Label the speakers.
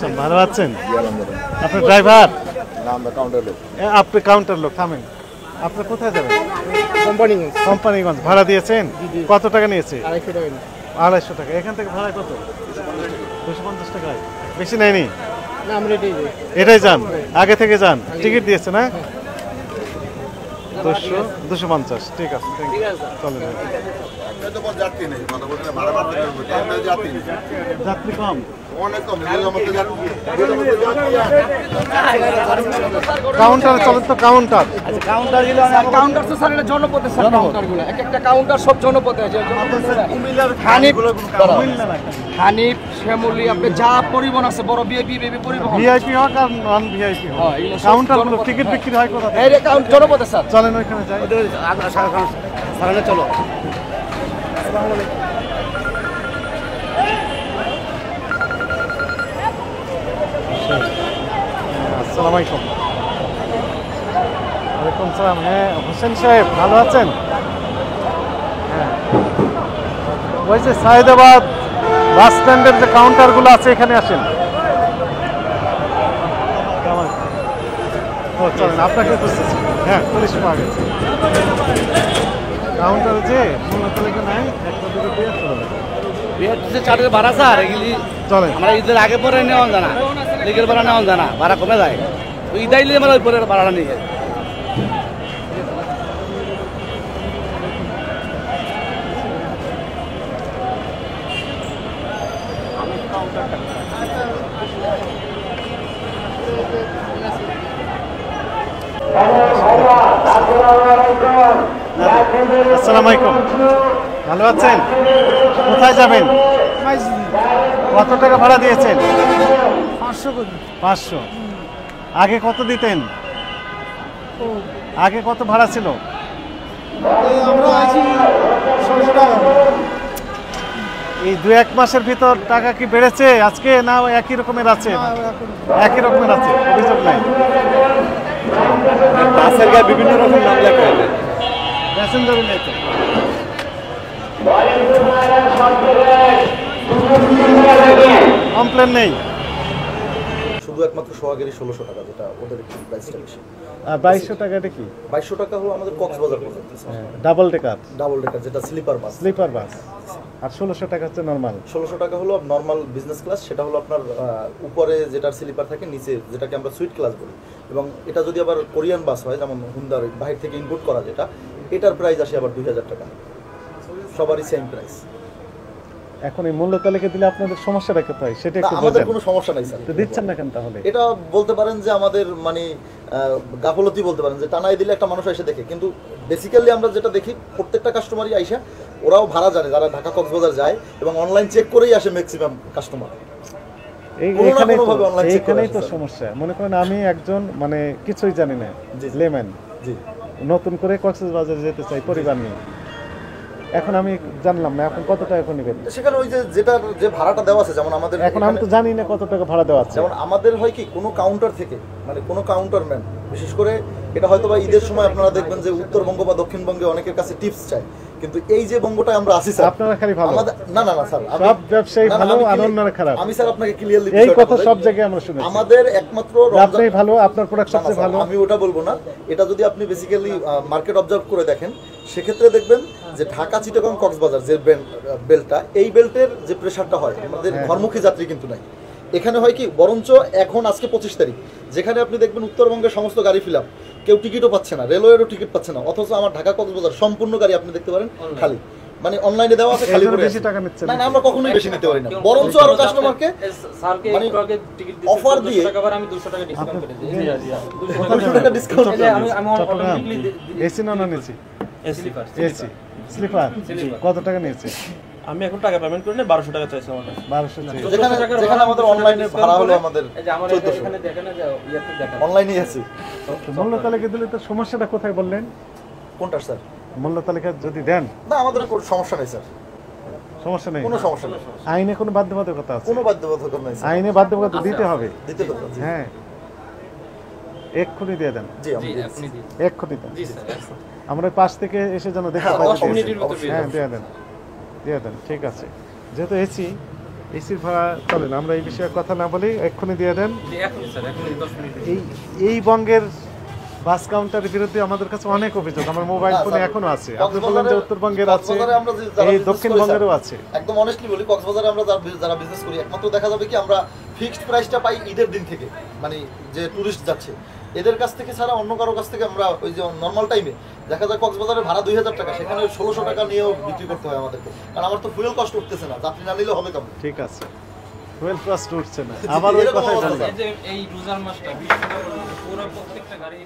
Speaker 1: আছেন? ভালো আছেন? আপনি ড্রাইভার?
Speaker 2: না, আমরা কাউন্টার লোক।
Speaker 1: আপনি কাউন্টার লোক, থামেন। আপনি কোথায় যাবেন?
Speaker 2: কোম্পানিগঞ্জ।
Speaker 1: কোম্পানিগঞ্জ। ভাড়া দিয়েছেন? কত টাকা নিয়েছে?
Speaker 2: 250 টাকা।
Speaker 1: 250 টাকা। এখান থেকে ভাড়া কত? 250 টাকা। বেশি নেয়নি?
Speaker 2: না, আমরা
Speaker 1: এটাই যান, আগে থেকে যান। টিকিট দিয়েছে না? 250। ঠিক আছে, চলেন। যাত্রী কম, কাউন্টার চলেন তো। কাউন্টার
Speaker 3: কাউন্টার তো স্যার এটা জনপথে স্যার, কাউন্টারগুলো এক একটা কাউন্টার সব জনপথে আছে। হানিফ, শ্যামলী, আপনি যা পরিবহন আছে বড় ভিআইপি পরিবহন,
Speaker 1: ভিআইপি হোক আর নন ভিআইপি হোক, কাউন্টার টিকিট বিক্রি হয় কোথা থেকে?
Speaker 3: এই কাউন্টার জনপথে স্যার।
Speaker 1: চলেন ওইখানে যাই।
Speaker 3: চলো।
Speaker 1: আসসালামু আলাইকুম। ওয়ালাইকুম সালাম। হ্যাঁ হোসেন সাহেব, ভালো আছেন? হ্যাঁ, ওই যে সায়েদাবাদ বাস স্ট্যান্ডের যে কাউন্টারগুলো আছে এখানে আসেন। ও চলেন, আপনাকে খুঁজতেছি। হ্যাঁ, পুলিশ পাওয়া গেছে। কাউন্টার যে মূল্যতালিকা নাই, একটা দুটো দিয়ে চলে
Speaker 3: চার্জের ভাড়া স্যার এগুলি
Speaker 1: চলেন।
Speaker 3: আমরা ঈদের আগে পরে নেওয়া জানা, লিগের ভাড়া নেওয়া জানা, ভাড়া কমে যায়। ঈদাইলে আমরা ওই পরে ভাড়াটা নিয়ে যাই।
Speaker 1: আসসালামু আলাইকুম। ভালো আছেন? কোথায় যাবেন? কত টাকা ভাড়া দিয়েছেন? 500। আগে কত দিতেন? আগে কত ভাড়া ছিল? এই 2-1 মাসের ভিতর টাকা কি বেড়েছে আজকে, না একই রকমের আছে? একই রকমের আছে, অভিযোগ নাই।
Speaker 2: বাসের গায়ে বিভিন্ন রকম নাম লেখা আছে।
Speaker 1: প্যাসেঞ্জার নেই তো? কমপ্লেন নেই?
Speaker 2: শুধু একমাত্র সোহাগেরই 1600 টাকা, যেটা ওদের একটু প্রাইসটা বেশি।
Speaker 1: আর 2200 টাকা এটা কি?
Speaker 2: 2200 টাকা হলো আমাদের কক্সবাজার পর্যন্ত
Speaker 1: ডাবল ডেকার?
Speaker 2: ডাবল ডেকার, যেটা স্লিপার বাস।
Speaker 1: স্লিপার বাস। আর 1600 টাকা হচ্ছে নরমাল?
Speaker 2: 1600 টাকা হলো নর্মাল বিজনেস ক্লাস, সেটা হলো আপনার উপরে যেটার স্লিপার থাকে, নিচে যেটাকে আমরা সুইট ক্লাস বলি। এবং এটা যদি আবার কোরিয়ান বাস হয়, যেমন হুন্দার বাইরে থেকে ইম্পোর্ট করা, যেটা এটার প্রাইস আসে আবার 2000 টাকা। সবারই সেম প্রাইস।
Speaker 1: এখন এই মূল্য তালিকা দিলে আপনাদের সমস্যাটা কোথায় সেটা একটু
Speaker 2: আমাদের
Speaker 1: বলেন।
Speaker 2: কোনো সমস্যা নাই স্যার।
Speaker 1: তো দিচ্ছেন না কেন তাহলে?
Speaker 2: এটা বলতে পারেন যে আমাদের মানে গাফলতি বলতে পারেন, যে টানাই দিলে একটা মানুষ এসে দেখে, কিন্তু বেসিক্যালি আমরা যেটা দেখি প্রত্যেকটা কাস্টমারই আইসা, ওরাও ভাড়া জানে যারা ঢাকা কক্সবাজার যায়, এবং অনলাইন চেক করেই আসে ম্যাক্সিমাম কাস্টমার।
Speaker 1: এইখানেই তো সমস্যা। মনে করেন আমি একজন মানে কিছুই জানি না, লেম্যান, নতুন করে কক্সবাজার যেতে চাই পরিবার নিয়ে। এখন আমি জানলাম না এখন কত টাকা এখন নেবেন?
Speaker 2: সেখানে ওই যে ভাড়াটা দেওয়া আছে, যেমন আমাদের
Speaker 1: এখন আমি তো জানি না কত টাকা ভাড়া দেওয়া আছে।
Speaker 2: যেমন আমাদের হয় কি, কোনো কাউন্টার থেকে, মানে কোনো কাউন্টারম্যান, বিশেষ করে এটা হয়তো বা ঈদের সময় আপনারা দেখবেন যে উত্তরবঙ্গ বা দক্ষিণবঙ্গে অনেকের কাছে টিপস চাই, কিন্তু এই যে বঙ্গটা আমরা আসি স্যার,
Speaker 1: আপনারা খালি ভালো?
Speaker 2: না না না স্যার,
Speaker 1: সব ব্যবসায়ী ভালো আর অন্যরা খারাপ।
Speaker 2: আমি স্যার আপনাকে ক্লিয়ারলি
Speaker 1: এই কথা সব জায়গায় আমরা শুনেছি।
Speaker 2: আমাদের একমাত্র
Speaker 1: আপনি ভালো, আপনার প্রোডাক্ট সবচেয়ে ভালো।
Speaker 2: আমি ওটা বলবো না, এটা যদি আপনি বেসিক্যালি মার্কেট অবজার্ভ করে দেখেন, সেক্ষেত্রে দেখবেন যে ঢাকা চিটাগং কক্সবাজার যে বেল্টটা, এই বেল্টের যে প্রেশারটা হয়, আমাদের ঘরমুখী যাত্রী কিন্তু নাই। এখানে হয় কি, বরঞ্চ এখন আজকে 25 তারিখ, যেখানে আপনি দেখবেন উত্তরবঙ্গের সমস্ত গাড়ি ফিল আপ, কেউ টিকিটও পাচ্ছে না, রেলওয়েরও টিকিট পাচ্ছে না, অথচ আমার ঢাকা কক্সবাজার সম্পূর্ণ গাড়ি আপনি দেখতে পারেন খালি, মানে অনলাইনে দেওয়া আছে, খালি করে
Speaker 1: বেশি টাকা নিচ্ছে
Speaker 2: না। আমরা কখনোই বেশি নিতে পারি না, বরঞ্চ আরো কাস্টমারকে মানে অফার দিয়ে
Speaker 3: আমি 200 টাকা ডিসকাউন্ট করে দিই।
Speaker 2: 200 টাকা ডিসকাউন্ট।
Speaker 3: আমি
Speaker 1: এসি না নন এসি? AC sleeper. কত টাকা নিয়েছে?
Speaker 4: আমি এখন টাকা পেমেন্ট করি না, 1200 টাকা চাইছে আমার।
Speaker 1: 1200 চাইছে।
Speaker 2: যেখানে আমাদের অনলাইনে ভাড়া হলো আমাদের
Speaker 3: এই যে আমার এখানে দেখেন না যে ইয়াতে দেখেন
Speaker 2: অনলাইনেই আছে।
Speaker 1: মূল্য তালিকা দিলে তো সমস্যাটা কোথায় বললেন?
Speaker 2: কোনটা স্যার?
Speaker 1: মূল্য তালিকা যদি দেন?
Speaker 2: না, আমাদের কোনো সমস্যা নেই স্যার,
Speaker 1: সমস্যা নেই।
Speaker 2: কোনো সমস্যা নেই।
Speaker 1: আইনে কোনো বাধ্যবাধকতা আছে?
Speaker 2: কোনো বাধ্যবাধকতা নেই স্যার।
Speaker 1: আইনে বাধ্যবাধকতা দিতে হবে।
Speaker 2: দিতে হবে।
Speaker 1: হ্যাঁ, এক্ষুনি দিয়ে দেন।
Speaker 2: জি আপনি
Speaker 1: এক্ষুনি দেন। আমরা পাশ থেকে এসে যেন দেখতে পাই। হ্যাঁ, দিয়ে দেন, দিয়ে দেন। ঠিক আছে, যেহেতু এসি এসির ভাড়া চলেন আমরা এই বিষয়ে কথা না বলি, এক্ষুনি দিয়ে দেন। এই বঙ্গের বাস কাউন্টারের বিরুদ্ধে আমাদের কাছে অনেক অভিযোগ, আমার মোবাইল ফোনে এখনো আছে। আপনি বললেন যে উত্তরবঙ্গের আছে, এই দক্ষিণবঙ্গেরও আছে।
Speaker 2: একদম অনেস্টলি বলি, কক্সবাজারে আমরা যারা বিজনেস করি একমাত্র দেখা যাবে কি আমরা ফিক্সড প্রাইসটা পাই ঈদের দিন থেকে, মানে যে টুরিস্ট যাচ্ছে এদের কাছ থেকে ছাড়া অন্য কারো কাছ থেকে আমরা ওই যে নর্মাল টাইমে দেখা যায় কক্সবাজারের ভাড়া 2000 টাকা, সেখানে 1600 টাকা নিয়েও বিক্রি করতে হয় আমাদেরকে, কারণ আমার তো ফুয়েল কস্ট উঠতেছে না, যাত্রী না নিলে হবে কেমন?
Speaker 1: ঠিক আছে, ফুয়েল কস্ট উঠছে না, আবার ওই কথাই বললাম।
Speaker 5: এই রোজার মাসটা 20 টাকা পুরো প্রত্যেকটা গাড়ি